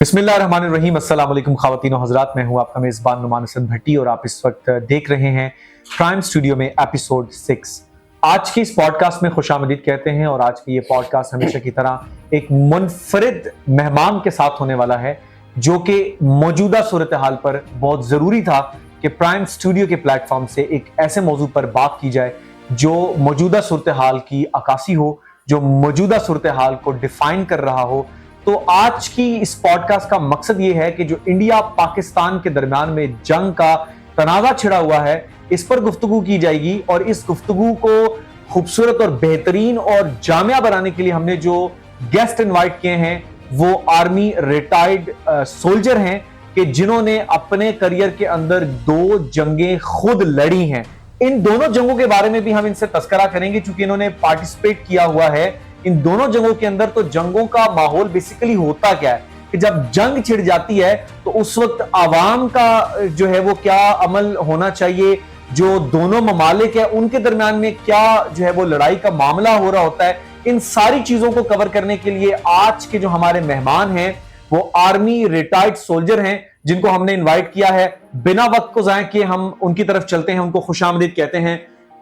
बिस्मिल्लाहिर्रहमानिर्रहीम। अस्सलाम वालेकुम ख़वातीन और हज़रात, मैं हूँ आपका मेज़बान नुमान हसन भट्टी और आप इस वक्त देख रहे हैं क्राइम स्टूडियो में एपिसोड 6। आज की इस पॉडकास्ट में खुशामदीद कहते हैं और आज की ये पॉडकास्ट हमेशा की तरह एक मुनफरिद मेहमान के साथ होने वाला है, जो कि मौजूदा सूरत हाल पर बहुत ज़रूरी था कि प्राइम स्टूडियो के प्लेटफॉर्म से एक ऐसे मौजू पर बात की जाए जो मौजूदा सूरत हाल की अक्कासी हो, जो मौजूदा सूरत हाल को डिफाइन कर रहा हो। तो आज की इस पॉडकास्ट का मकसद ये है कि जो इंडिया पाकिस्तान के दरमियान में जंग का तनाज़ा छिड़ा हुआ है, इस पर गुफ्तगू की जाएगी और इस गुफ्तगू को खूबसूरत और बेहतरीन और जामिया बनाने के लिए हमने जो गेस्ट इनवाइट किए हैं वो आर्मी रिटायर्ड सोल्जर हैं कि जिन्होंने अपने करियर के अंदर 2 जंगें खुद लड़ी हैं। इन दोनों जंगों के बारे में भी हम इनसे तस्करा करेंगे चूंकि इन्होंने पार्टिसिपेट किया हुआ है इन दोनों जंगों के अंदर। तो जंगों का माहौल बेसिकली होता क्या है कि जब जंग छिड़ जाती है तो उस वक्त आवाम का जो है वो क्या अमल होना चाहिए, जो दोनों ममालिक है उनके दरमियान में क्या जो है वो लड़ाई का मामला हो रहा होता है। इन सारी चीजों को कवर करने के लिए आज के जो हमारे मेहमान हैं वो आर्मी रिटायर्ड सोल्जर हैं, जिनको हमने इन्वाइट किया है। बिना वक्त को जाए किए हम उनकी तरफ चलते हैं, उनको खुशामदीद कहते हैं।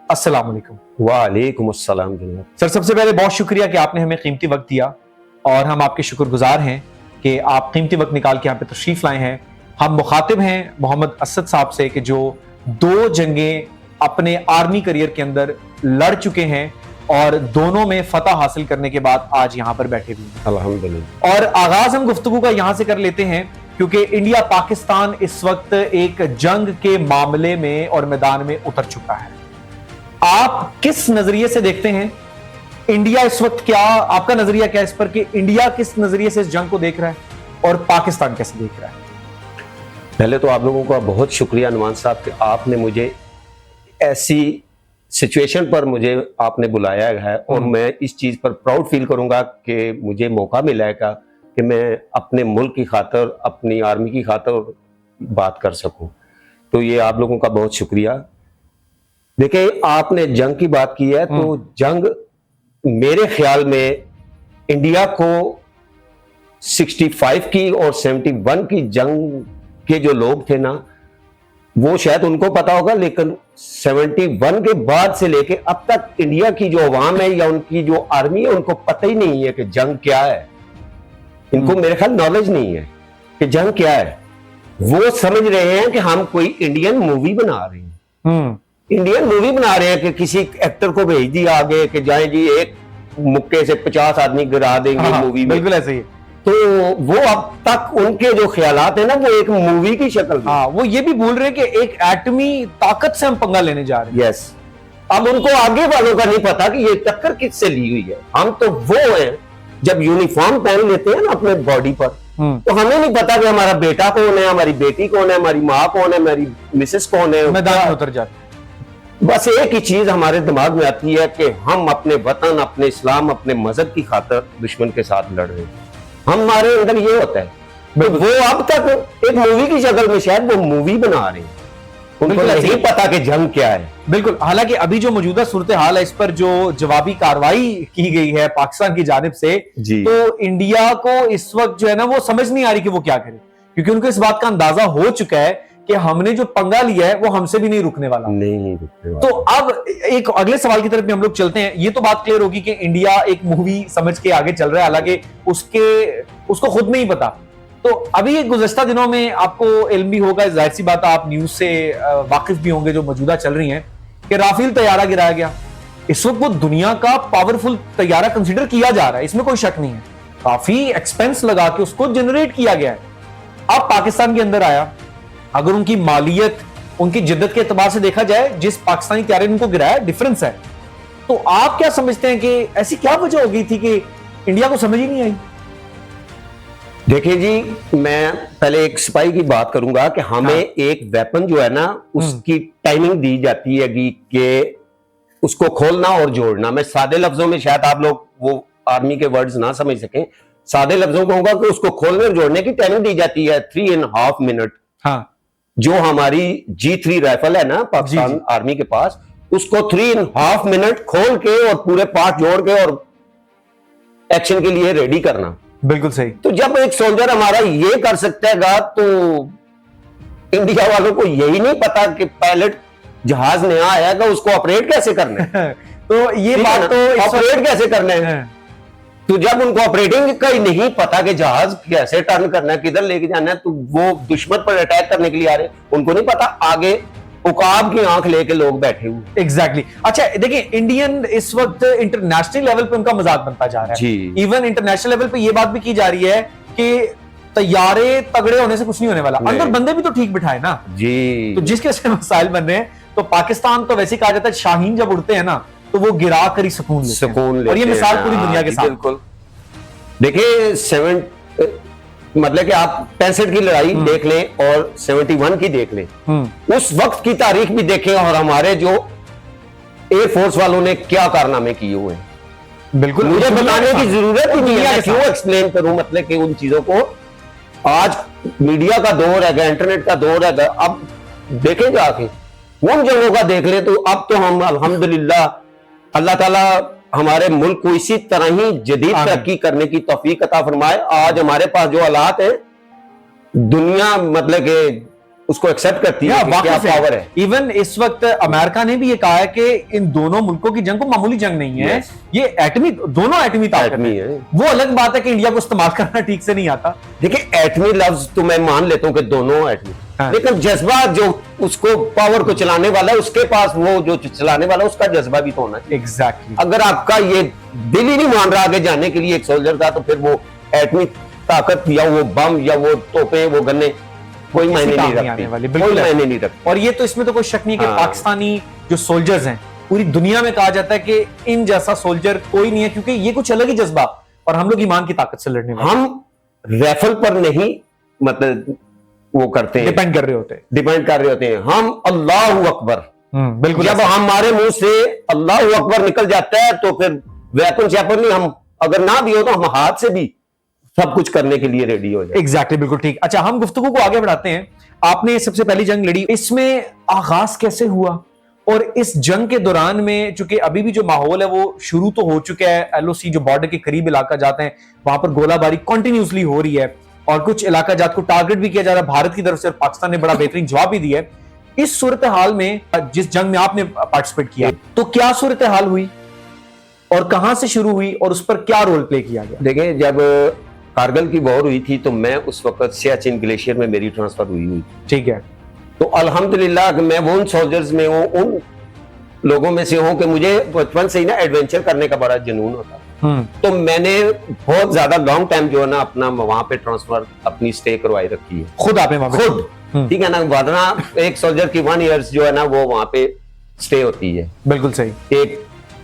अस्सलाम वालेकुम। वालेकुम अस्सलाम। सर, सबसे पहले बहुत शुक्रिया कि आपने हमें कीमती वक्त दिया और हम आपके शुक्रगुजार हैं कि आप कीमती वक्त निकाल के यहाँ पे तशरीफ लाए हैं। हम मुखातिब हैं मोहम्मद असद साहब से कि जो 2 जंगें अपने आर्मी करियर के अंदर लड़ चुके हैं और दोनों में फतह हासिल करने के बाद आज यहाँ पर बैठे हुए हैं अल्हम्दुलिल्लाह। और आगाज हम गुफ्तगू का यहाँ से कर लेते हैं क्योंकि इंडिया पाकिस्तान इस वक्त एक जंग के मामले में और मैदान में उतर चुका है। आप किस नजरिए से देखते हैं इंडिया इस वक्त, क्या आपका नजरिया क्या है इस पर कि इंडिया किस नजरिए से इस जंग को देख रहा है और पाकिस्तान कैसे देख रहा है? पहले तो आप लोगों का बहुत शुक्रिया नुमान साहब कि आपने मुझे ऐसी सिचुएशन पर मुझे आपने बुलाया है और मैं इस चीज पर प्राउड फील करूंगा कि मुझे मौका मिला है कि मैं अपने मुल्क की खातर, अपनी आर्मी की खातर बात कर सकूं। तो ये आप लोगों का बहुत शुक्रिया। देखिए, आपने जंग की बात की है तो जंग मेरे ख्याल में इंडिया को 65 की और 71 की जंग के जो लोग थे ना, वो शायद उनको पता होगा, लेकिन 71 के बाद से लेके अब तक इंडिया की जो अवाम है या उनकी जो आर्मी है उनको पता ही नहीं है कि जंग क्या है। इनको मेरे ख्याल नॉलेज नहीं है कि जंग क्या है। वो समझ रहे हैं कि हम कोई इंडियन मूवी बना रहे हैं, इंडियन मूवी बना रहे हैं कि किसी एक्टर को भेज दिया आगे कि जाए जी एक मुक्के से 50 आदमी गिरा देंगे मूवी में। बिल्कुल ऐसे ही। तो वो अब तक उनके जो ख्यालात है ना वो एक मूवी की शक्ल में। वो ये भी भूल रहे हैं कि एक एटमी ताकत से हम पंगा लेने जा रहे हैं। यस। अब उनको आगे वालों का नहीं पता कि ये टक्कर किससे ली हुई है। हम तो वो है जब यूनिफॉर्म पहन लेते हैं ना अपने बॉडी पर, तो हमें नहीं पता कि हमारा बेटा कौन है, हमारी बेटी कौन है, हमारी माँ कौन है, हमारी मिसेस कौन है। मैदान में उतर जाते हैं। बस एक ही चीज हमारे दिमाग में आती है कि हम अपने वतन, अपने इस्लाम, अपने मजहब की खातर दुश्मन के साथ लड़ रहे हैं। हमारे अंदर ये होता है। तो वो अब तक एक मूवी की शक्ल में शायद वो मूवी बना रहे हैं, उनको नहीं पता कि जंग क्या है। बिल्कुल। हालांकि अभी जो मौजूदा सूरत हाल है इस पर जो जवाबी कार्रवाई की गई है पाकिस्तान की जानिब से, तो इंडिया को इस वक्त जो है ना वो समझ नहीं आ रही कि वो क्या करे, क्योंकि उनको इस बात का अंदाजा हो चुका है कि हमने जो पंगा लिया है वो हमसे भी नहीं रुकने वाला। नहीं रुकने वाला। तो अब एक अगले सवाल की तरफ भी हम लोग चलते हैं। ये तो बात क्लियर होगी कि इंडिया एक मूवी समझ के आगे चल रहा है, हालांकि उसको खुद नहीं पता। तो अभी गुज़श्ता दिनों में आपको इल्म भी होगा, जाहिर सी बात, आप न्यूज से वाकिफ भी होंगे जो मौजूदा चल रही हैं कि राफेल तैयारा गिराया गया। इस वक्त वो दुनिया का पावरफुल तैयारा कंसिडर किया जा रहा है, इसमें कोई शक नहीं है। काफी एक्सपेंस लगा के उसको जनरेट किया गया है। अब पाकिस्तान के अंदर आया, अगर उनकी मालियत, उनकी जिद्दत के एतबार से देखा जाए, जिस पाकिस्तानी तैयारी ने उनको गिराया, डिफरेंस है। तो आप क्या समझते हैं कि ऐसी क्या वजह हो गई थी कि इंडिया को समझ ही नहीं आई? देखिए जी, मैं पहले एक सिपाही की बात करूंगा कि हमें एक वेपन जो है ना उसकी टाइमिंग दी जाती है कि उसको खोलना और जोड़ना। मैं सादे लफ्जों में, शायद आप लोग वो आर्मी के वर्ड्स ना समझ सकें, सादे लफ्जों में कहूंगा कि उसको खोलने और जोड़ने की टाइमिंग दी जाती है 3.5 मिनट। हाँ। जो हमारी G3 राइफल है ना पाकिस्तान आर्मी के पास, उसको 3.5 मिनट खोल के और पूरे पार्ट जोड़ के और एक्शन के लिए रेडी करना। बिल्कुल सही। तो जब एक सोल्जर हमारा ये कर सकता है तो इंडिया वालों को यही नहीं पता कि पायलट जहाज नया आएगा उसको ऑपरेट कैसे करना है। तो ये बात तो ऑपरेट कैसे करना है। तो जब उनको ऑपरेटिंग का ही नहीं पता कि जहाज कैसे टर्न करना है, किधर लेके जाना है, तो वो दुश्मन पर अटैक करने के लिए आ रहे हैं, उनको नहीं पता आगे उकाब की आंख लेके लोग बैठे हुए। एग्जैक्टली अच्छा देखिए, इंडियन इस वक्त इंटरनेशनल लेवल पे उनका मजाक बनता जा रहा है। इवन इंटरनेशनल लेवल पे ये बात भी की जा रही है कि तैयारे तगड़े होने से कुछ नहीं होने वाला, अंदर बंदे भी तो ठीक बिठाए ना जी। तो जिसके से मसाइल बन रहे हैं, तो पाकिस्तान तो वैसे कहा जाता है शाहीन जब उड़ते हैं ना तो वो गिरा कर ही सुकून लेते हैं। और ये मिसाल पूरी दुनिया के साथ। बिल्कुल देखिए मतलब कि आप 65 की लड़ाई देख लें और 71 की देख लें, उस वक्त की तारीख भी देखें और हमारे जो एयरफोर्स वालों ने क्या कारनामे किए हुए हैं। बिल्कुल मुझे बताने की जरूरत ही नहीं है, क्यों एक्सप्लेन करूं, मतलब कि उन चीजों को। आज मीडिया का दौर है, इंटरनेट का दौर है, अब देखें जाके उन जगहों का देख ले, तो अब तो हम अल्हम्दुलिल्लाह अल्लाह ताला हमारे मुल्क को इसी तरह ही जदीद तरक्की करने की तौफीक अता फरमाए। आज हमारे पास जो हालात है, दुनिया मतलब के उसको एक्सेप्ट करती है कि क्या पावर है। इवन इस वक्त अमेरिका ने भी ये कहा है कि इन दोनों मुल्कों की जंग को मामूली जंग नहीं है, ये एटमी, दोनों एटमी ताकत है। वो अलग बात है कि इंडिया को इस्तेमाल करना ठीक से नहीं आता। देखिए एटमी लफ्ज तो मैं मान लेता हूं कि दोनों एटमी, लेकिन जज्बा जो उसको पावर को चलाने वाला है, उसके पास वो जो चलाने वाला है उसका जज्बा भी तो होना चाहिए। एग्जैक्टली। अगर आपका ये दिल ही नहीं मान रहा आगे जाने के लिए एक सोल्जर का, तो फिर वो एटमी ताकत या वो बम या वो तोपे वो गन्ने कोई मायने नहीं रखती, कोई मायने नहीं रखती। और ये तो इसमें तो कोई शक नहीं है कि पाकिस्तानी जो सोल्जर्स हैं, पूरी दुनिया में कहा जाता है कि इन जैसा सोल्जर कोई नहीं है, क्योंकि ये कुछ अलग ही जज्बा, और हम लोग ईमान की ताकत से लड़ने वाले। हम राइफल पर नहीं मतलब वो करते हैं, डिपेंड कर रहे होते हैं, हम अल्लाहू अकबर। बिल्कुल। जब हमारे मुंह से अल्लाहू अकबर निकल जाता है तो फिर वेपन शैपन नहीं, हम अगर ना भी हो तो हम हाथ से भी सब कुछ करने के लिए रेडी हो जाए। एग्जैक्टली, बिल्कुल ठीक। अच्छा, हम गुफ्तगू को आगे बढ़ाते हैं। आपने सबसे पहली जंग लड़ी, इसमें आगाज कैसे हुआ, और इस जंग के दौरान में चूंकि अभी भी जो माहौल है वो शुरू तो हो चुका है, एलओसी जो बॉर्डर के करीब इलाका जाते हैं वहां पर गोलाबारी कंटिन्यूसली हो रही है, और कुछ इलाका जात को टारगेट भी किया जा रहा है भारत की तरफ से, और पाकिस्तान ने बड़ा बेहतरीन जवाब भी दिया है। इस सूरत हाल में जिस जंग में आपने पार्टिसिपेट किया, तो क्या सूरत हाल हुई और कहां से शुरू हुई और उस पर क्या रोल प्ले किया गया? देखिए, जब कारगिल की वॉर हुई थी तो मैं उस वक्त सियाचिन ग्लेशियर में मेरी ट्रांसफर हुई। ठीक है। तो अल्हम्दुलिल्लाह मैं वो उन सोल्जर्स में हूँ, उन लोगों में से हूँ कि मुझे बचपन से ही ना एडवेंचर करने का बड़ा जुनून होता। तो मैंने बहुत ज्यादा लॉन्ग टाइम जो है ना अपना वहां पे ट्रांसफर अपनी स्टे करवाई रखी है। खुद आपने वहां पे? खुद। ठीक है ना, वरना एक सोल्जर की 1 ईयर जो है ना वो वहां पे स्टे होती है। बिल्कुल सही। एक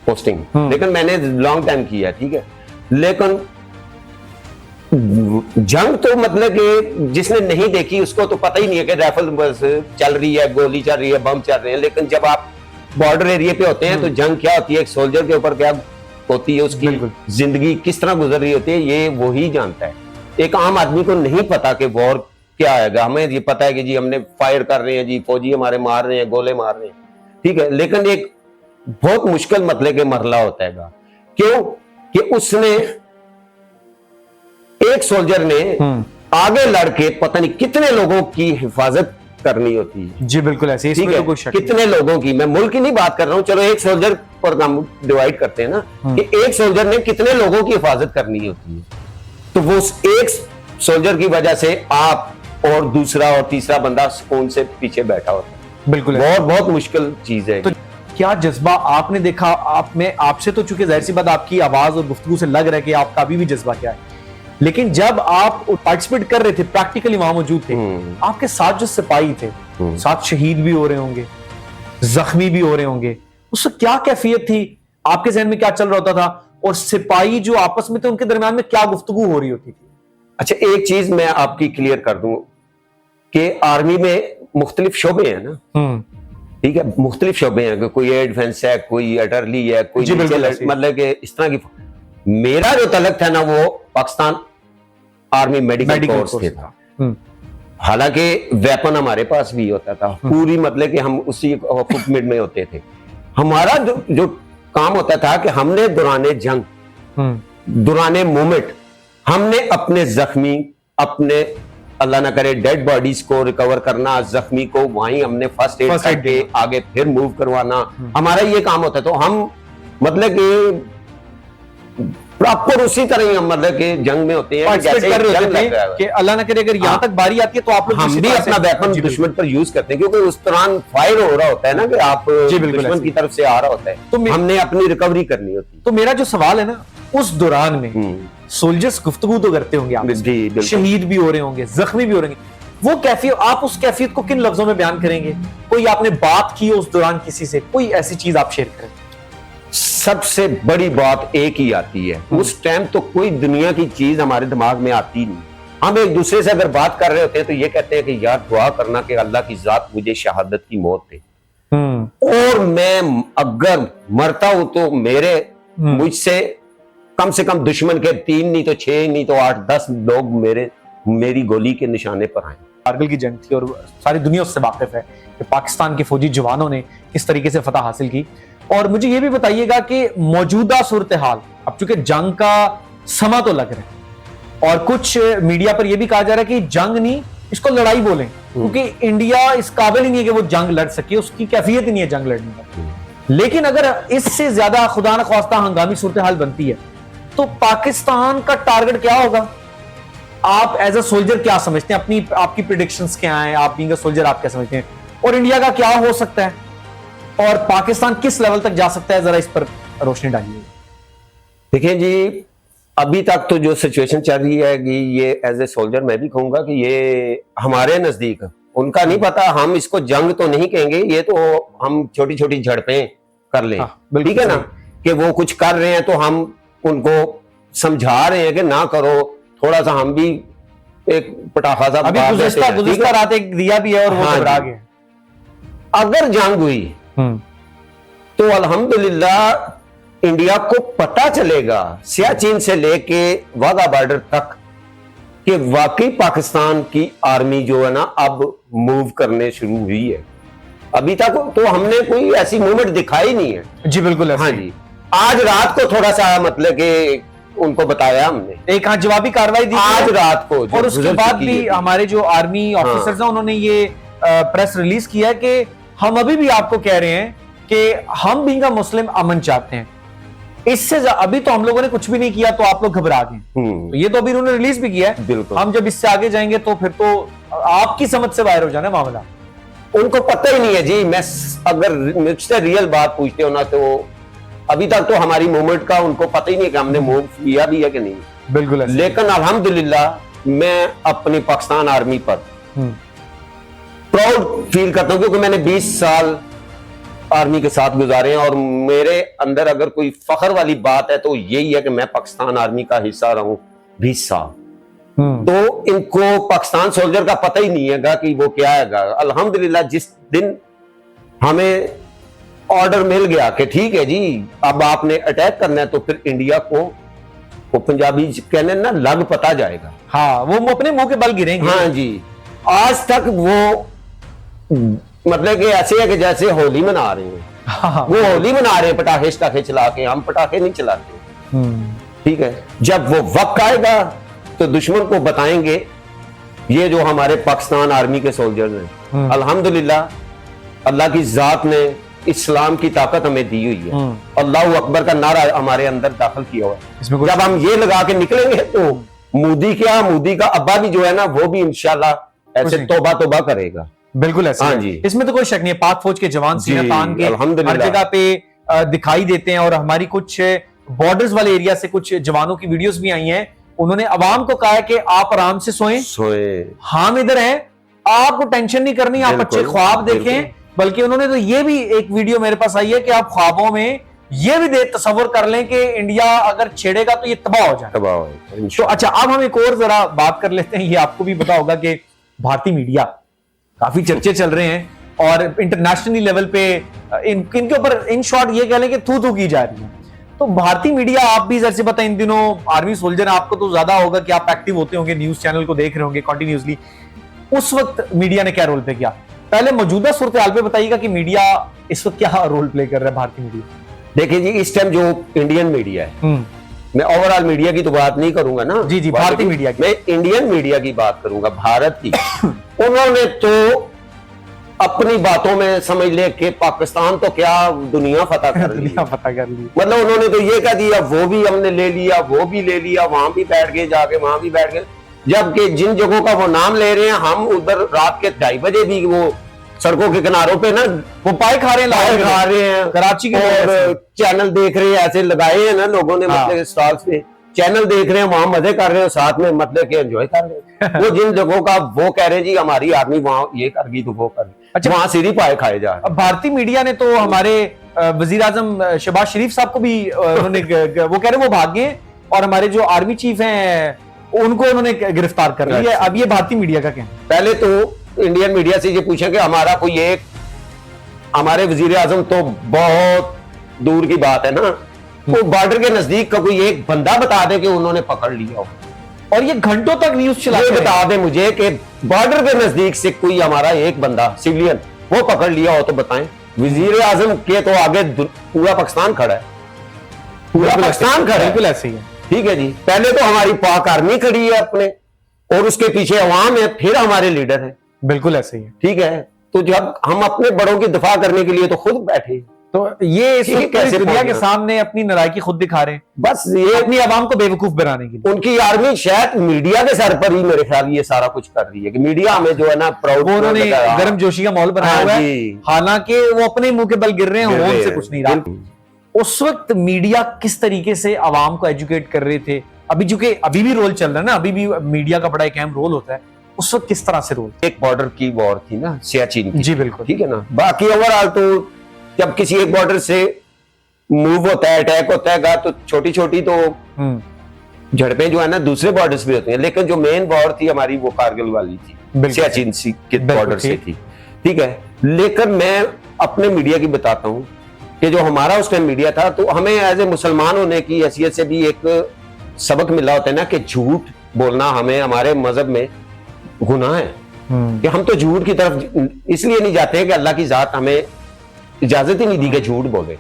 पोस्टिंग, लेकिन मैंने लॉन्ग टाइम किया। ठीक है, लेकिन जंग तो मतलब कि जिसने नहीं देखी उसको तो पता ही नहीं है कि राइफल बस चल रही है, गोली चल रही है, बम चल रहे हैं। लेकिन जब आप बॉर्डर एरिया पे होते हैं तो जंग क्या होती है, एक सोल्जर के ऊपर क्या होती है, उसकी जिंदगी किस तरह गुजर रही होती है, ये वही जानता है। एक आम आदमी को नहीं पता कि वॉर क्या आएगा। हमें ये पता है कि जी हमने फायर कर रहे हैं, जी फौजी हमारे मार रहे हैं, गोले मार रहे हैं। ठीक है, लेकिन एक बहुत मुश्किल मतलब के मरला होता है। क्यों कि उसने एक सोल्जर ने आगे लड़के पता नहीं कितने लोगों की हिफाजत करनी होती है। जी बिल्कुल ऐसे, ठीक है, तो कितने लोगों की, मैं मुल्क की नहीं बात कर रहा हूं, चलो एक सोल्जर पर हम डिवाइड करते हैं ना कि एक सोल्जर ने कितने लोगों की हिफाजत करनी होती है। तो वो एक सोल्जर की वजह से आप और दूसरा और तीसरा बंदा सुकून से पीछे बैठा होता है। बिल्कुल, बहुत मुश्किल चीज है। तो क्या जज्बा आपने देखा? आप में आपसे तो चूंकि जाहिर सी बात आपकी आवाज और गुफ्तगू से लग रहा है कि आपका अभी भी जज्बा क्या है, लेकिन जब आप पार्टिसिपेट कर रहे थे, प्रैक्टिकली वहां मौजूद थे, आपके साथ जो सिपाही थे, साथ शहीद भी हो रहे होंगे, जख्मी भी हो रहे होंगे, उससे क्या कैफियत थी? आपके ज़हन में क्या चल रहा होता था? और सिपाही जो आपस में थे उनके दरमियान में क्या गुफ्तगू हो रही होती थी? अच्छा, एक चीज मैं आपकी क्लियर कर दूं कि आर्मी में मुख्तलिफ शोबे हैं ना। ठीक है, मुख्तलिफ शोबे हैं, कोई एयर डिफेंस है, कोई अटरली है, कोई मतलब कि इस तरह की। मेरा जो तलक था ना वो पाकिस्तान आर्मी मेडिकल कोर्स से था। हालांकि वेपन हमारे पास भी होता था पूरी, मतलब कि हम उसी इक्विपमेंट में होते थे। हमारा जो काम होता था कि हमने दौराने जंग, दौराने मूवमेंट हमने अपने जख्मी, अपने अल्लाह ना करे डेड बॉडीज को रिकवर करना, जख्मी को वहीं हमने फर्स्ट एड करके आगे फिर मूव करवाना, हमारा ये काम होता है। तो हम मतलब कि प्रॉपर उसी तरह ही हम मतलब कि जंग में होते हैं, जैसे कर रहे होते थे कि अल्लाह ना करे अगर यहाँ तक बारी आती है तो आप लोग हम भी अपना वेपन दुश्मन पर यूज करते हैं, क्योंकि उस दौरान फायर हो रहा होता है ना कि आप दुश्मन की तरफ से आ रहा होता है, तो हमने अपनी रिकवरी करनी होती है। तो मेरा जो सवाल है ना, उस दौरान में सोल्जर्स गुफ्तगू तो करते होंगे, आप शहीद भी हो रहे होंगे, जख्मी भी हो रहे होंगे, वो कैफियत, आप उस कैफियत को किन लफ्जों में बयान करेंगे? कोई आपने बात की उस दौरान किसी से, कोई ऐसी चीज आप शेयर करें? सबसे बड़ी बात एक ही आती है, उस टाइम तो कोई दुनिया की चीज हमारे दिमाग में आती नहीं। हम एक दूसरे से अगर बात कर रहे होते हैं तो ये कहते हैं कि यार दुआ करना कि अल्लाह की जात मुझे शहादत की मौत दे, और मैं अगर मरता हूं तो मेरे मुझसे कम से कम दुश्मन के 3 नहीं तो 6 नहीं तो 8-10 लोग मेरी गोली के निशाने पर आए। कारगिल की जंग थी और सारी दुनिया उससे वाकिफ है कि पाकिस्तान के फौजी जवानों ने किस तरीके से फतह हासिल की। और मुझे ये भी बताइएगा कि मौजूदा सूरत हाल, अब चूंकि जंग का समा तो लग रहा है और कुछ मीडिया पर यह भी कहा जा रहा है कि जंग नहीं, इसको लड़ाई बोलें, क्योंकि इंडिया इस काबिल ही नहीं है कि वो जंग लड़ सके, उसकी कैफियत ही नहीं है जंग लड़ने की। लेकिन अगर इससे ज्यादा खुदा न ख्वास्ता हंगामी सूरत हाल बनती है तो पाकिस्तान का टारगेट क्या होगा? आप एज अ सोल्जर क्या समझते हैं? आपकी प्रिडिक्शंस क्या हैं? आप बीइंग अ सोल्जर आप क्या समझते हैं? और इंडिया का क्या हो सकता है और पाकिस्तान किस लेवल तक जा सकता है? जरा इस पर रोशनी डालिए। देखिए जी, अभी तक तो जो सिचुएशन चल रही है कि ये एज ए सोल्जर मैं भी कहूंगा कि ये हमारे नजदीक, उनका नहीं पता, हम इसको जंग तो नहीं कहेंगे, ये तो हम छोटी छोटी झड़पें कर लें, ठीक है ना, कि वो कुछ कर रहे हैं तो हम उनको समझा रहे हैं कि ना करो, थोड़ा सा हम भी एक पटाखा सा गुज़िश्ता रात एक दिया भी है और वो घबरा गए। अगर जंग हुई तो अल्हम्दुलिल्लाह इंडिया को पता चलेगा सियाचिन से लेके वाघा बॉर्डर तक कि वाकई पाकिस्तान की आर्मी जो है ना अब मूव करने शुरू हुई है। अभी तक तो हमने कोई ऐसी मूवमेंट दिखाई नहीं है। जी बिल्कुल, हाँ जी, आज रात को थोड़ा सा मतलब कि उनको बताया हमने, एक जवाबी कार्रवाई दी आज रात को, और उसके बाद भी हमारे जो आर्मी ऑफिसर्स हैं उन्होंने ये प्रेस रिलीज किया है कि हम अभी भी आपको कह रहे हैं कि हम बीइंग अ मुस्लिम अमन चाहते हैं। इससे अभी तो हम लोगों ने कुछ भी नहीं किया तो आप लोग घबरा गए, तो ये तो अभी उन्होंने रिलीज भी किया है। बिल्कुल, हम जब इससे आगे जाएंगे तो फिर तो आपकी समझ से बाहर हो जाना मामला। उनको पता ही नहीं है जी। मैं अगर मुझसे रियल बात पूछते हो ना तो अभी तक तो हमारी मूवमेंट का उनको पता ही नहीं कि हमने मूव किया भी है कि नहीं। बिल्कुल, लेकिन अल्हम्दुलिल्लाह मैं अपनी पाकिस्तान आर्मी पर प्राउड फील करता हूं, क्योंकि मैंने 20 साल आर्मी के साथ गुजारे हैं और मेरे अंदर अगर कोई फख्र वाली बात है तो यही है कि मैं पाकिस्तान आर्मी का हिस्सा रहा हूं 20 साल। तो इनको पाकिस्तान सोल्जर का पता ही नहीं है कि वो क्या है। अल्हम्दुलिल्लाह जिस दिन हमें ऑर्डर मिल गया कि ठीक है जी अब आपने अटैक करना है, तो फिर इंडिया को वो पंजाबी कहने ना लग पता जाएगा। हाँ, वो अपने मुंह के बल गिरेंगे। हाँ जी, आज तक वो मतलब कि ऐसे है कि जैसे होली मना रहे हैं। हाँ, वो होली मना रहे हैं पटाखे शटाखे चला के, हम पटाखे नहीं चलाते। ठीक है, जब वो वक्त आएगा तो दुश्मन को बताएंगे ये जो हमारे पाकिस्तान आर्मी के सोल्जर्स हैं। अल्हम्दुलिल्लाह अल्लाह की जात ने इस्लाम की ताकत हमें दी हुई है। अल्लाह अकबर का नारा हमारे अंदर दाखिल किया हुआ है। जब हम ये लगा के निकलेंगे तो मोदी का अब्बा भी जो है ना वो भी इंशाल्लाह ऐसे तौबा तौबा करेगा। बिल्कुल ऐसा। हाँ जी, इसमें तो कोई शक नहीं है। पाक फौज के जवान सीना तान के हर जगह पे दिखाई देते हैं और हमारी कुछ बॉर्डर्स वाले एरिया से कुछ जवानों की वीडियोस भी आई हैं। उन्होंने अवाम को कहा है कि आप आराम से सोएं, हम इधर हैं, आपको टेंशन नहीं करनी, आप अच्छे ख्वाब देखें। बल्कि उन्होंने तो ये भी एक वीडियो मेरे पास आई है कि आप ख्वाबों में ये भी तस्वर कर लें कि इंडिया अगर छेड़ेगा तो ये तबाह हो जाए। तो अच्छा, अब हम एक और जरा बात कर लेते हैं। ये आपको भी पता होगा कि भारतीय मीडिया काफी चर्चे चल रहे हैं और इंटरनेशनली लेवल पे इनके ऊपर इन शॉर्ट ये कह लें कि थू की जा रही है। तो भारतीय मीडिया, आप भी जैसे पता इन दिनों आर्मी सोल्जर आपको तो ज्यादा होगा कि आप एक्टिव होते होंगे, न्यूज चैनल को देख रहे होंगे कंटिन्यूअसली। उस वक्त मीडिया ने क्या रोल प्ले किया? पहले मौजूदा सूरत हाल पे बताइएगा कि मीडिया इस वक्त क्या रोल प्ले कर रहा है, भारतीय मीडिया। देखिए जी, इस टाइम जो इंडियन मीडिया है मैं ओवरऑल मीडिया की तो बात नहीं करूंगा ना। जी, भारतीय मीडिया की। मैं इंडियन मीडिया की बात करूंगा, भारत की। उन्होंने तो अपनी बातों में समझ ले कि पाकिस्तान तो क्या दुनिया फतह कर ली। दुनिया फतह कर ली। मतलब उन्होंने तो ये कह दिया, वो भी हमने ले लिया, वो भी ले लिया, वहां भी बैठ गए, जाके वहां भी बैठ गए। जबकि जिन जगहों का वो नाम ले रहे हैं, हम उधर रात के 2:30 बजे भी वो सड़कों के किनारों पे ना वो पाए खा रहे हैं, कराची के और चैनल देख रहे हैं, ऐसे लगाए हैं ना लोगों ने, मतलब स्टॉल्स पे चैनल देख रहे हैं, वहां मजे कर रहे हैं, साथ में मतलब के एंजॉय कर रहे हैं। वो जिन जगहों का वो कह रहे हैं जी हमारी आर्मी वहां ये कर गई तो वो कर गई, अच्छा, वहां सीधी पाए खाए जा रहे हैं। भारतीय मीडिया ने तो हमारे वजीर आजम शहबाज शरीफ साहब को भी उन्होंने वो कह रहे वो भाग गए, और हमारे जो आर्मी चीफ हैं उनको उन्होंने गिरफ्तार कर लिया है। अब ये भारतीय मीडिया का कहना है। पहले तो इंडियन मीडिया से ये पूछे कि हमारा कोई एक, हमारे वजीर आजम तो बहुत दूर की बात है ना, वो बॉर्डर के नजदीक का कोई एक बंदा बता दे कि उन्होंने पकड़ लिया हो, और ये घंटों तक न्यूज चलाते हैं। बता दे मुझे कि बॉर्डर के नजदीक से कोई हमारा एक बंदा सिविलियन वो पकड़ लिया हो तो बताएं। वजीर आजम के तो आगे पूरा पाकिस्तान खड़ा है, पूरा पाकिस्तान खड़ा है। बिल्कुल ऐसे ही है। ठीक है जी, पहले तो हमारी पाक आर्मी खड़ी है अपने, और उसके पीछे अवाम है, फिर हमारे लीडर है। बिल्कुल ऐसे ही है। ठीक है, तो जब हम अपने बड़ों की दफा करने के लिए तो खुद बैठे, तो ये कैसे दुनिया के सामने अपनी नाराजगी खुद दिखा रहे हैं, बस ये अपनी आवाम को बेवकूफ बनाने के लिए। उनकी आर्मी शायद मीडिया के सर पर ही मेरे ख्याल ये सारा कुछ कर रही है कि मीडिया हमें जो है ना प्राउड, उन्होंने गर्म जोशी का माहौल बनाया हुआ है, हालांकि वो अपने मुंह के बल गिर रहे हैं, होम से कुछ नहीं रहा। उस वक्त मीडिया किस तरीके से आवाम को एजुकेट कर रहे थे, अभी जो कि अभी भी रोल चल रहा है ना, अभी भी मीडिया का बड़ा एक अहम रोल होता है, उस वक्त किस तरह से रोल? एक बॉर्डर की वॉर थी ना, सियाचिन की। जी बिल्कुल, ठीक है ना। बाकी ओवरऑल तो जब किसी एक बॉर्डर से मूव होता है, अटैक होता है, तो छोटी छोटी तो झड़पें जो है ना दूसरे बॉर्डर्स पे होती हैं, लेकिन जो मेन वॉर थी हमारी वो कारगिल वाली थी, सियाचिन के बॉर्डर से थी। ठीक है, लेकिन मैं अपने मीडिया की बताता हूँ कि जो हमारा उस टाइम मीडिया था, तो हमें एज ए मुसलमान होने की हैसियत से भी एक सबक मिला होता है ना कि झूठ बोलना हमें हमारे मजहब में गुनाह है, कि हम तो झूठ की तरफ इसलिए नहीं जाते हैं कि अल्लाह की जात हमें इजाजत ही नहीं दी कि झूठ बोले,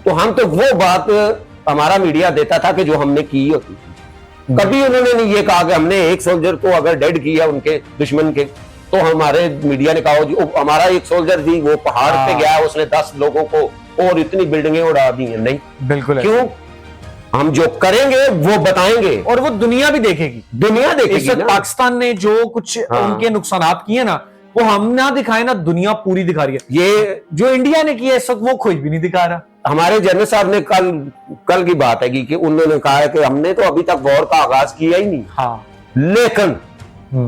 तो हम तो वो बात हमारा मीडिया देता था कि जो हमने की होती थी। कभी उन्होंने नहीं ये कहा कि हमने एक सोल्जर को अगर डेड किया उनके दुश्मन के, तो हमारे मीडिया ने कहा जो हमारा एक सोल्जर थी वो पहाड़ पे गया, उसने 10 लोगों को और इतनी बिल्डिंगें उड़ा दी हैं। नहीं, बिल्कुल। क्यों? हम जो करेंगे वो बताएंगे, और वो दुनिया भी देखेगी, दुनिया देखेगी ना। पाकिस्तान ने जो कुछ उनके नुकसानात किए ना, वो हम ना दिखाए ना, दुनिया पूरी दिखा रही है। ये जो इंडिया ने किया इस वक्त वो कोई भी नहीं दिखा रहा। हमारे जनरल साहब ने कल की बात है कि उन्होंने कहा है कि हमने तो अभी तक वॉर का आगाज किया ही नहीं। हाँ, लेकिन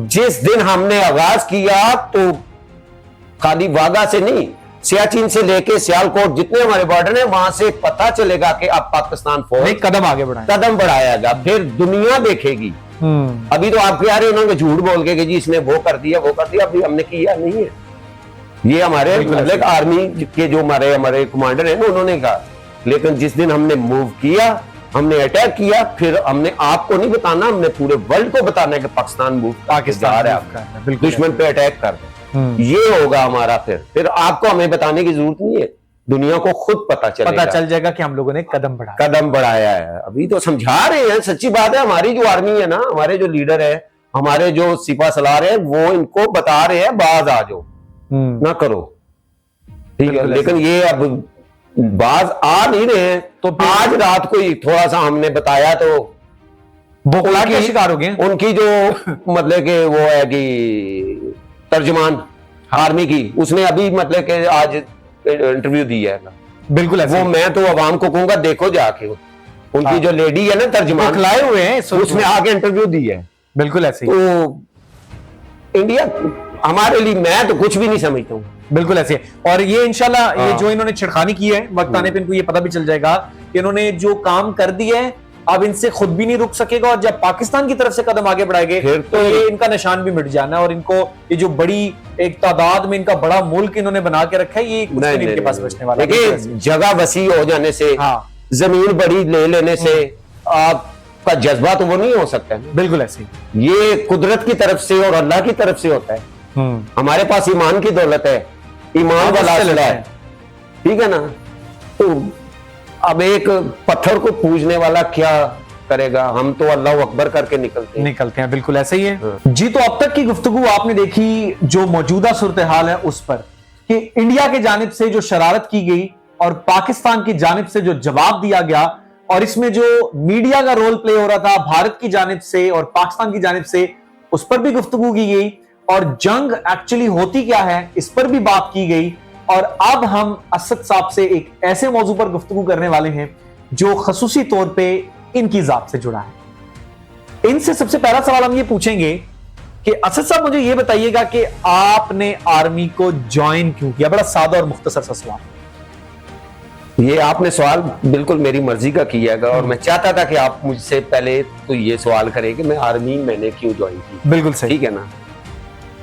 जिस दिन हमने आगाज किया तो खाली वागा से नहीं, सियाचिन से लेके सियालकोट जितने हमारे बॉर्डर हैं वहां से पता चलेगा कि अब पाकिस्तान फौज कदम आगे बढ़ाएगा, फिर दुनिया देखेगी। अभी तो आप कह रहे हो ना झूठ बोल के कि जी इसने वो कर दिया वो कर दिया, अभी हमने किया नहीं है। ये हमारे मतलब आर्मी के जो हमारे कमांडर है ना उन्होंने कहा, लेकिन जिस दिन हमने मूव किया, हमने अटैक किया, फिर हमने आपको नहीं बताना, हमने पूरे वर्ल्ड को बताना है कि पाकिस्तान मूव पाकिस्तान जा रहा है, दुश्मन पे अटैक कर दे। ये होगा हमारा, फिर आपको हमें बताने की जरूरत नहीं है, दुनिया को खुद पता चल जाएगा कि हम लोगों ने कदम बढ़ाया है। अभी तो समझा रहे हैं, सच्ची बात है, हमारी जो आर्मी है ना, हमारे जो लीडर है, हमारे जो सिपा सलार है, वो इनको बता रहे हैं बाज आ जाओ, ना करो। ठीक है, लेकिन ये अब बाज आ नहीं रहे हैं। तो आज रात को थोड़ा सा हमने बताया तो बौखला के शिकार हो गए। उनकी जो मतलब कि वो है कि तर्जमान आर्मी की, उसने अभी मतलब कि आज इंटरव्यू दिया है। बिल्कुल ऐसे। वो मैं तो अवाम को कहूंगा देखो जाके, उनकी जो लेडी है ना तर्जमान खिलाए हुए हैं, उसने आगे इंटरव्यू दी है। बिल्कुल ऐसे। तो इंडिया हमारे लिए मैं तो कुछ भी नहीं समझता हूँ। बिल्कुल ऐसे। और ये इंशाल्लाह ये जो इन्होंने छिड़खानी की है, वक्त आने पे इनको ये पता भी चल जाएगा कि इन्होंने जो काम कर दिया है अब इनसे खुद भी नहीं रुक सकेगा, और जब पाकिस्तान की तरफ से कदम आगे बढ़ाएंगे तो ये इनका निशान भी मिट जाना, और इनको ये जो बड़ी एक तादाद में इनका बड़ा मुल्क इन्होंने बना के रखा है, ये कुछ नहीं इनके पास बचने वाला है। जगह वसी हो जाने से, जमीन बड़ी ले लेने से आपका जज्बा तो वो नहीं हो सकता है। बिल्कुल ऐसे। ये कुदरत की तरफ से और अल्लाह की तरफ से होता है। हमारे पास ईमान की दौलत है, ईमान वाला है, ठीक है ना। तो अब एक पत्थर को पूजने वाला क्या करेगा, हम तो अल्लाह अकबर करके निकलते हैं। बिल्कुल ऐसे ही है जी। तो अब तक की गुफ्तगू आपने देखी जो मौजूदा सूरत हाल है उस पर, कि इंडिया के जानिब से जो शरारत की गई और पाकिस्तान की जानिब से जो जवाब दिया गया, और इसमें जो मीडिया का रोल प्ले हो रहा था भारत की जानिब से और पाकिस्तान की जानिब से, उस पर भी गुफ्तगू की गई, और जंग एक्चुअली होती क्या है इस पर भी बात की गई। और अब हम असद साहब से एक ऐसे मौजू पर गुफ्तगू करने वाले हैं जो खसूसी तौर पे इनकी जात से जुड़ा है। इनसे सबसे पहला सवाल हम ये पूछेंगे कि असद साहब मुझे ये बताइएगा कि आपने आर्मी को ज्वाइन क्यों किया? बड़ा सादा और मुख्तसर सा सवाल। ये आपने सवाल बिल्कुल मेरी मर्जी का किया और मैं चाहता था कि आप मुझसे पहले तो ये सवाल करें कि मैं आर्मी मैंने क्यों ज्वाइन की। बिल्कुल सही, ठीक है ना।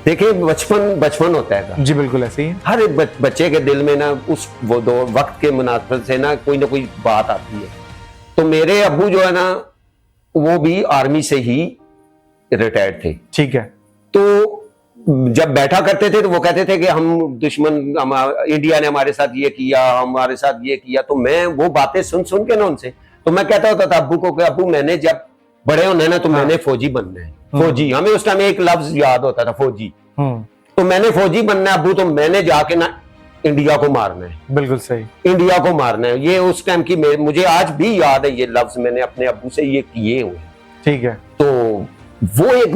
देखिए बचपन होता है जी, बिल्कुल ऐसे ही है। हर एक बच्चे के दिल में ना उस वो दो वक्त के मुनासिबत से ना कोई बात आती है। तो मेरे अब्बू जो है ना वो भी आर्मी से ही रिटायर्ड थे। ठीक है। तो जब बैठा करते थे तो वो कहते थे कि हम इंडिया ने हमारे साथ ये किया, हमारे साथ ये किया। तो मैं वो बातें सुन के ना उनसे, तो मैं कहता होता था अब्बू को कि अब्बू मैंने जब बड़े होना है ना तो मैंने फौजी बनना है। फौजी, हमें उस टाइम एक लफ्ज याद होता था फौजी। तो मैंने फौजी बनना है अब्बू, तो मैंने जाके ना इंडिया को मारना है। बिल्कुल सही, इंडिया को मारना है। ये उस टाइम की मुझे आज भी याद है, ये लफ्ज मैंने अपने अब्बू से ये किए हुए। ठीक है। तो वो एक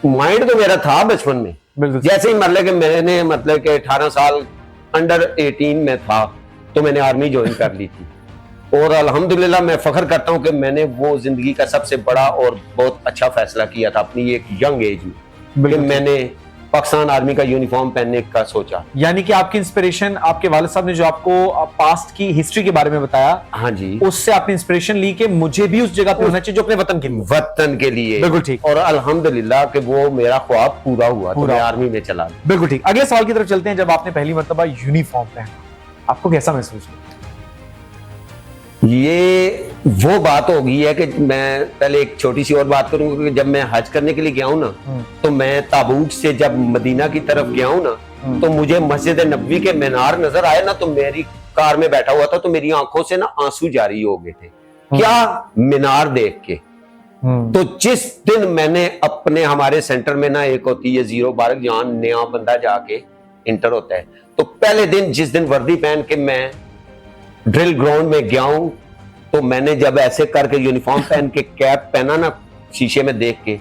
माइंड तो मेरा था बचपन में। जैसे ही मतलब कि मैंने 18 साल अंडर 18 में था तो मैंने आर्मी ज्वाइन कर ली थी। और अल्हम्दुलिल्लाह मैं फख्र करता हूं कि मैंने वो जिंदगी का सबसे बड़ा और बहुत अच्छा फैसला किया था अपनी एक यंग एज में, कि मैंने पाकिस्तान आर्मी का यूनिफॉर्म पहनने का सोचा। यानी कि आपकी इंस्पिरेशन आपके वालिद साहब ने जो आपको पास्ट की हिस्ट्री के बारे में बताया, हाँ जी, उससे आपने इंस्पिरेशन ली कि मुझे भी उस जगह पे होना चाहिए जो अपने वतन के लिए। बिल्कुल ठीक। और अल्हम्दुलिल्लाह कि वो मेरा ख्वाब पूरा हुआ, तो मैं आर्मी में चला गया। बिल्कुल ठीक। अगले सवाल की तरफ चलते हैं। जब आपने पहली मर्तबा यूनिफॉर्म पहना, आपको कैसा महसूस हुआ? ये वो बात हो गई है कि मैं पहले एक छोटी सी और बात करूंगा कि जब मैं हज करने के लिए गया हूं ना, तो मैं ताबूत से जब मदीना की तरफ गया हूं ना, तो मुझे मस्जिद नबवी के मीनार नजर आए ना, तो मेरी कार में बैठा हुआ था तो मेरी आंखों से ना आंसू जारी हो गए थे। क्या मीनार देख के। तो जिस दिन मैंने अपने हमारे सेंटर में ना एक होती है 0 बारक, जहां नया बंदा जाके इंटर होता है, तो पहले दिन जिस दिन वर्दी पहन के मैं ड्रिल ग्राउंड में गया हूं, तो मैंने जब ऐसे करके यूनिफॉर्म पहन के कैप पहना ना शीशे में देख के,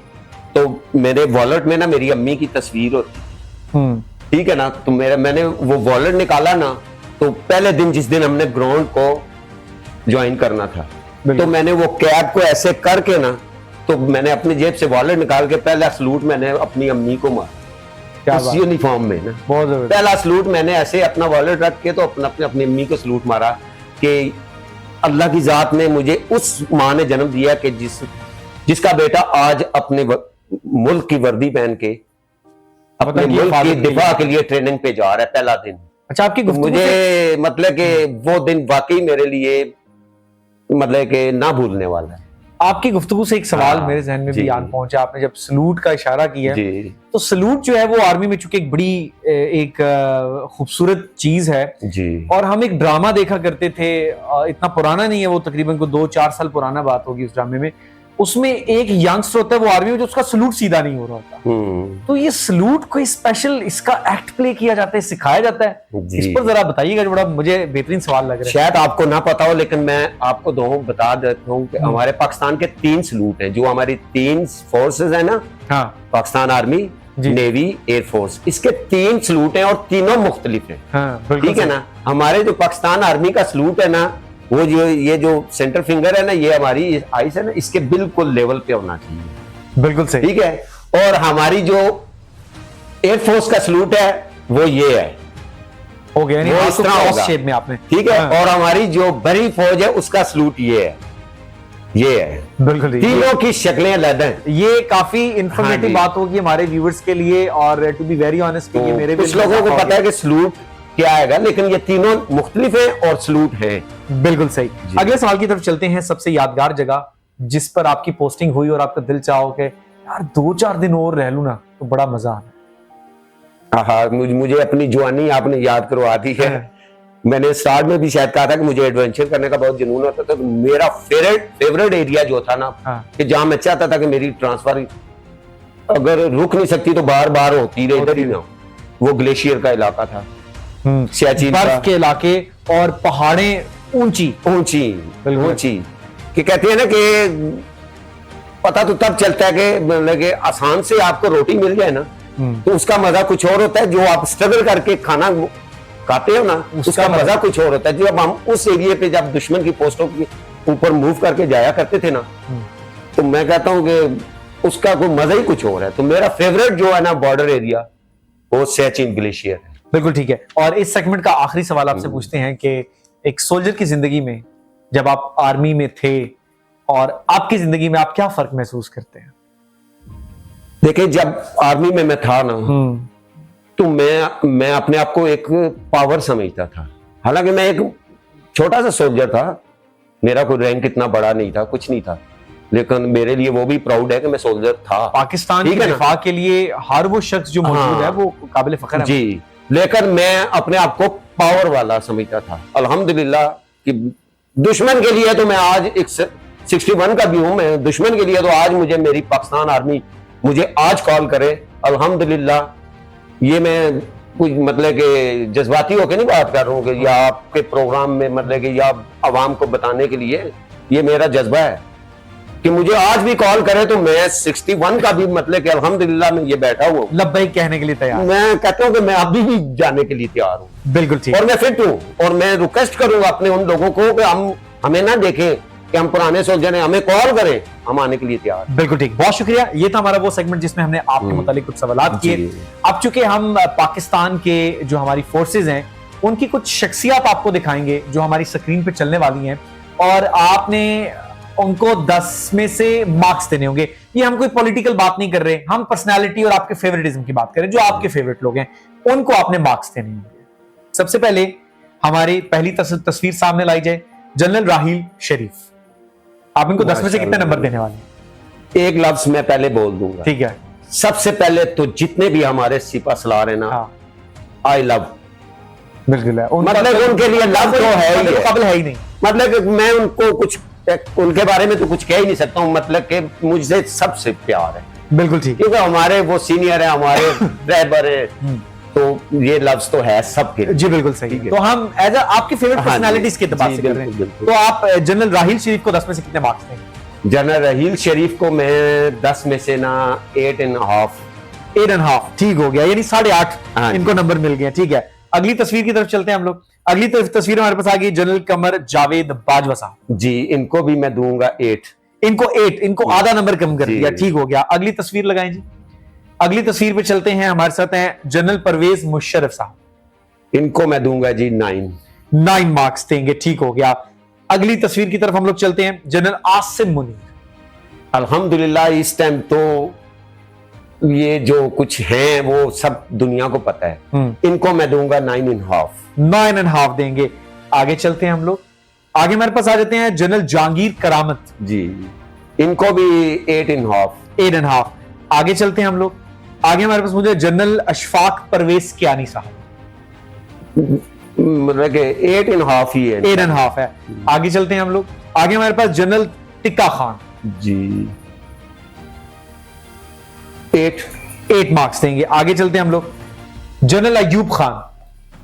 तो मेरे वॉलेट में ना मेरी अम्मी की तस्वीर होती। ठीक है ना। तो मैंने वो वॉलेट निकाला ना, तो पहले दिन जिस दिन हमने ग्राउंड को ज्वाइन करना था, तो मैंने वो कैप को ऐसे करके ना, तो मैंने अपनी जेब से वॉलेट निकाल के पहला सलूट मैंने अपनी अम्मी को मारा उस यूनिफॉर्म में ना। पहला सलूट मैंने ऐसे अपना वॉलेट रख के तो अपनी अम्मी को सलूट मारा कि अल्लाह की जात ने मुझे उस माँ ने जन्म दिया कि जिसका बेटा आज अपने मुल्क की वर्दी पहन के अपने मुल्क की दिफा के लिए ट्रेनिंग पे जा रहा है। पहला दिन। अच्छा, आपकी मुझे मतलब कि वो दिन वाकई मेरे लिए मतलब कि ना भूलने वाला है। आपकी गुफ्तगू से एक सवाल मेरे जहन में भी आन पहुंचा। आपने जब सलूट का इशारा किया, तो सलूट जो है वो आर्मी में चूंकि एक बड़ी एक खूबसूरत चीज है जी। और हम एक ड्रामा देखा करते थे, इतना पुराना नहीं है वो, तकरीबन को 2-4 साल पुराना बात होगी उस ड्रामे में। उसमें एक यंगस्टर होता है वो आर्मी में, जो उसका सलूट सीधा नहीं हो रहा होता। तो ये सलूट कोई स्पेशल इसका एक्ट प्ले किया जाता है, सिखाया जाता है, इस पर जरा बताइएगा, जो बड़ा मुझे बेहतरीन सवाल लग रहा है। शायद आपको ना पता हो, लेकिन मैं आपको बता देता हूँ कि हमारे पाकिस्तान के 3 सलूट हैं, जो हमारी 3 फोर्सेस है ना। हाँ। पाकिस्तान आर्मी, नेवी, एयरफोर्स, इसके 3 सलूट हैं और तीनों मुख्तलिफ हैं। हाँ, ठीक है ना। हमारे जो पाकिस्तान आर्मी का सलूट है ना, वो ये जो सेंटर फिंगर है ना, ये हमारी आइस है ना, इसके बिल्कुल लेवल पे होना चाहिए। बिल्कुल सही। ठीक है। और हमारी जो एयरफोर्स का सलूट है वो ये है, हो गया नहीं, इस तरह शेप में आपने। ठीक है। और हमारी जो बड़ी फौज है उसका सलूट ये है, ये है। बिल्कुल। तीनों की शक्लें अलग हैं। ये काफी इंफॉर्मेटिव बात होगी हमारे व्यूअर्स के लिए, और टू बी वेरी ऑनेस्ट कि ये मेरे कुछ लोगों को पता है कि सलूट क्या आएगा, लेकिन ये तीनों मुख्तलिफ हैं और सलूट हैं। बिल्कुल सही। अगले सवाल की तरफ चलते हैं। सबसे यादगार जगह जिस पर आपकी पोस्टिंग हुई और आपका दिल चाहो कि यार 2-4 दिन और रह लूं ना तो बड़ा मजा आता। हाँ, मुझे अपनी जवानी आपने याद करवा दी है। मैंने स्टार्ट में भी शायद कहा था कि मुझे एडवेंचर करने का बहुत जुनून होता था, तो मेरा फेवरेट एरिया जो था ना, हाँ। कि जहां मैं चाहता था कि मेरी ट्रांसफर अगर रुक नहीं सकती तो बार बार होती रहे, इधर ही ना, वो ग्लेशियर का इलाका था, सियाचिन का, बर्फ के इलाके और पहाड़ें ऊंची ऊंची बिल्कुल। ऊंची, कि कहते हैं ना कि पता तो तब चलता है कि मतलब कि आसान से आपको रोटी मिल जाए ना, तो उसका मजा कुछ और होता है। जो आप स्ट्रगल करके खाना खाते हो ना, उसका मजा कुछ और होता है। जब हम उस एरिया पे जब दुश्मन की पोस्टों के ऊपर मूव करके जाया करते थे ना, तो मैं कहता हूं कि उसका कोई मजा ही कुछ और है। तो मेरा फेवरेट जो है ना बॉर्डर एरिया, वो सियाचिन ग्लेशियर है। बिल्कुल ठीक है। और इस सेगमेंट का आखिरी सवाल आपसे पूछते हैं कि एक सोल्जर की जिंदगी में, जब आप आर्मी में थे और आपकी जिंदगी में, आप क्या फर्क महसूस करते हैं? देखिए, जब आर्मी में मैं था ना, तो मैं अपने आप को एक पावर समझता था। हालांकि मैं एक छोटा सा सोल्जर था, मेरा कोई रैंक इतना बड़ा नहीं था, कुछ नहीं था, लेकिन मेरे लिए वो भी प्राउड है कि मैं सोल्जर था। पाकिस्तान के दिफा के लिए हर वो शख्स जो मौजूद है वो काबिल फख्र है जी। लेकिन मैं अपने आप को पावर वाला समझता था। अल्हम्दुलिल्लाह कि दुश्मन के लिए तो मैं आज एक 61 का भी हूं। मैं दुश्मन के लिए तो आज मुझे मेरी पाकिस्तान आर्मी मुझे आज कॉल करे, अल्हम्दुलिल्लाह। ये मैं कुछ मतलब कि जज्बाती होकर नहीं बात कर रहा हूँ कि या आपके प्रोग्राम में मतलब कि या आवाम को बताने के लिए, ये मेरा जज्बा है कि मुझे आज भी कॉल करे तो मैं 61 का भी मतलब कि अल्हम्दुलिल्लाह मैं ये बैठा हुआ हूँ, लब्बैक कहने के लिए तैयार। मैं कहता हूँ कि मैं अभी भी जाने के लिए तैयार हूँ। बिल्कुल ठीक। और मैं फिट हूँ, और मैं रिक्वेस्ट करूंगा अपने उन लोगों को कि हमें ना देखें कि हम पुराने सोल्जर हैं, हमें कॉल करें, हम आने के लिए तैयार। बिल्कुल ठीक, बहुत शुक्रिया। ये था हमारा वो सेगमेंट जिसमें हमने आपके मुतालिक कुछ सवाल किए। अब चूंकि हम पाकिस्तान के जो हमारी फोर्सेज हैं उनकी कुछ शख्सियत आपको दिखाएंगे जो हमारी स्क्रीन पे चलने वाली हैं, और आपने उनको 10 में से मार्क्स देने होंगे। ये हम कोई पॉलिटिकल बात नहीं कर रहे, हम पर्सनालिटी और आपके फेवरेटिज्म की बात करें। जो आपके फेवरेट लोग हैं उनको आपने मार्क्स देने होंगे। सबसे पहले हमारी पहली तस्वीर सामने लाई जाए, जनरल राहील शरीफ। आप इनको 10 में से कितने नंबर देने वाले हैं? एक लफ्ज मैं पहले बोल दूंगा। ठीक है। सबसे पहले तो जितने भी हमारे सिपा सलार है ना, आई लव। बिल्कुल है, मतलब उनके लिए लव तो है ही, काबिल है ही नहीं। मतलब मैं उनको कुछ उनके बारे में तो कुछ कह ही नहीं सकता हूँ। मतलब कि मुझसे सबसे प्यार है। बिल्कुल ठीक, क्योंकि हमारे वो सीनियर है, हमारे ड्राइवर है, तो ये लफ्ज तो है सबके। जी बिल्कुल सही है। तो हम एज आपकी फेवरेट पर्सनालिटीज के एतबार से कर रहे हैं, तो आप जनरल राहील शरीफ को 10 में से कितने मार्क्स देंगे? जनरल राहील शरीफ को मैं 10 में से ना 8.5। 8.5 ठीक हो गया, यानी 8.5 इनको नंबर मिल गया। ठीक है, अगली तस्वीर की तरफ चलते हैं हम लोग। अगली तस्वीर हमारे पास आ गई जनरल कमर जावेद बाजवा साहब जी, इनको भी मैं दूंगा 8। इनको आधा नंबर कम कर दिया। ठीक हो गया, अगली तस्वीर लगाएं जी। अगली तस्वीर पे चलते हैं, हमारे साथ हैं जनरल परवेज मुशर्रफ साहब। इनको मैं दूंगा जी 9 मार्क्स देंगे। ठीक हो गया, अगली तस्वीर की तरफ हम लोग चलते हैं, जनरल आसिम मुनीर। अल्हम्दुलिल्लाह इस टाइम तो ये जो कुछ हैं वो सब दुनिया को पता है। इनको मैं दूंगा 9.5 देंगे। आगे चलते हैं हम लोग, आगे हमारे पास आ जाते हैं जनरल जहांगीर करामत जी, इनको भी 8.5। आगे चलते हैं हम लोग, आगे हमारे पास मुझे जनरल अशफाक परवेज कियानी साहब, मतलब 8.5 ही है। 8.5 है। आगे चलते हैं हम लोग, आगे हमारे पास जनरल टिक्का खान जी, 8 मार्क्स देंगे। आगे चलते हैं हम लोग, जनरल अयूब खान।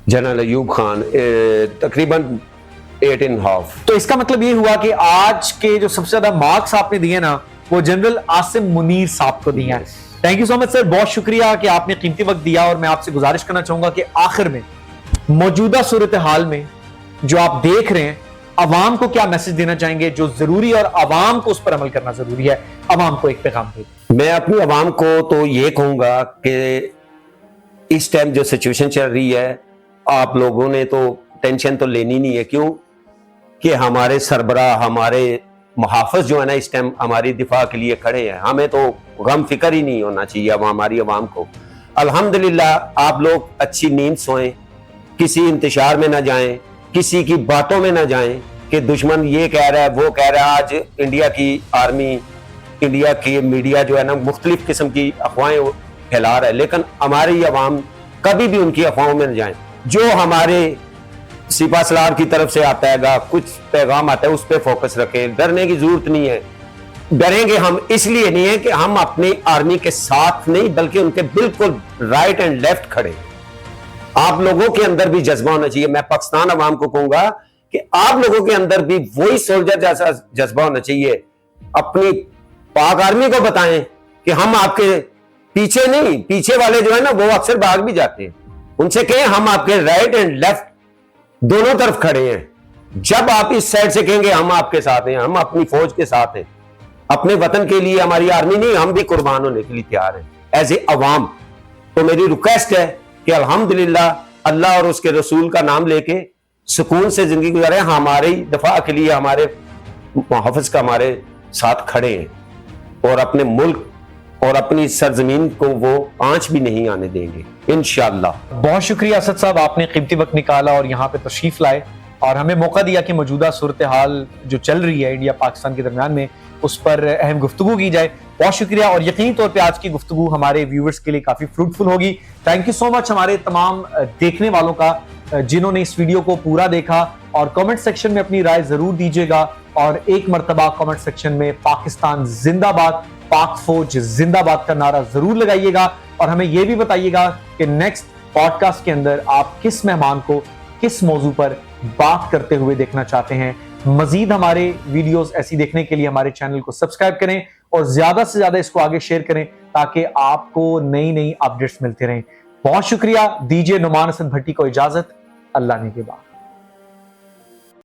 जनरल अयूब खान तकरीबन 8.5। तो इसका मतलब ये हुआ कि आज के जो सबसे ज्यादा मार्क्स आपने दिए ना, वो जनरल आसिम मुनीर साहब को दिए हैं। Thank you so much sir, बहुत शुक्रिया कि आपने कीमती वक्त दिया। और मैं आपसे गुजारिश करना चाहूंगा कि आखिर में मौजूदा सूरत हाल में जो आप देख रहे हैं, अवाम को क्या मैसेज देना चाहेंगे जो जरूरी और अवाम को उस पर अमल करना जरूरी है? अवाम को एक पैगाम दे। मैं अपनी अवाम को तो ये कहूंगा कि इस टाइम जो सिचुएशन चल रही है, आप लोगों ने तो टेंशन तो लेनी नहीं है। क्यों कि हमारे सरबराह, हमारे मुहाफ़िज़ जो है ना, इस टाइम हमारी दिफा के लिए खड़े हैं। हमें तो गम फिक्र ही नहीं होना चाहिए अब हमारी अवाम को। अल्हम्दुलिल्लाह आप लोग अच्छी नींद सोएं, किसी इंतशार में ना जाएं, किसी की बातों में ना जाएं कि दुश्मन ये कह रहा है वो कह रहा है। आज इंडिया की आर्मी, इंडिया की मीडिया जो है ना, मुख्तलिफ किस्म की अफवाहें फैला रहा है, लेकिन हमारी अवाम कभी भी उनकी अफवाहों में न जाएं। जो हमारे सिपा सलार की तरफ से आता है, कुछ पैगाम आता है, उस पर फोकस रखें। डरने की जरूरत नहीं है। डरेंगे हम इसलिए नहीं है कि हम अपनी आर्मी के साथ नहीं, बल्कि उनके बिल्कुल राइट एंड लेफ्ट खड़े। आप लोगों के अंदर भी जज्बा होना चाहिए। मैं पाकिस्तान अवाम को कहूंगा कि आप लोगों के अंदर भी वही सोल्जर जैसा जज्बा होना चाहिए। अपनी पाक आर्मी को बताएं कि हम आपके पीछे नहीं, पीछे वाले जो है ना वो अक्सर भाग भी जाते हैं, उनसे कहें हम आपके राइट एंड लेफ्ट दोनों तरफ खड़े हैं। जब आप इस साइड से कहेंगे हम आपके साथ हैं, हम अपनी फौज के साथ हैं, अपने वतन के लिए हमारी आर्मी नहीं, हम भी कुर्बान होने के लिए तैयार हैं एज ए अवाम। तो मेरी रिक्वेस्ट है कि अल्हम्दुलिल्लाह अल्लाह और उसके रसूल का नाम लेके सुकून से जिंदगी गुजारें। हमारी दफा के लिए हमारे मुहाफ़िज़ का हमारे साथ खड़े हैं और अपने मुल्क और अपनी सरजमीन को वो आंच भी नहीं आने देंगे इंशाअल्लाह। बहुत शुक्रिया असद साहब, आपने कीमती वक्त निकाला और यहाँ पे तशरीफ लाए और हमें मौका दिया कि मौजूदा सूरत हाल जो चल रही है इंडिया पाकिस्तान के दरमियान में उस पर अहम गुफ्तगू की जाए। बहुत शुक्रिया और यकीनी तौर पे आज की गुफ्तगू हमारे व्यूअर्स के लिए काफी फ्रूटफुल होगी। थैंक यू सो मच हमारे तमाम देखने वालों का जिन्होंने इस वीडियो को पूरा देखा, और कमेंट सेक्शन में अपनी राय जरूर दीजिएगा और एक मर्तबा कमेंट सेक्शन में पाकिस्तान जिंदाबाद, पाक फौज जिंदाबाद का नारा जरूर लगाइएगा और हमें यह भी बताइएगा कि नेक्स्ट पॉडकास्ट के अंदर आप किस मेहमान को किस मौजू पर बात करते हुए देखना चाहते हैं। मजीद हमारे वीडियोस ऐसी देखने के लिए हमारे चैनल को सब्सक्राइब करें और ज्यादा से ज्यादा इसको आगे शेयर करें ताकि आपको नई नई अपडेट्स मिलते रहें। बहुत शुक्रिया। दीजिए नुमान हसन भट्टी को इजाजत। अल्लाह ने के बाद।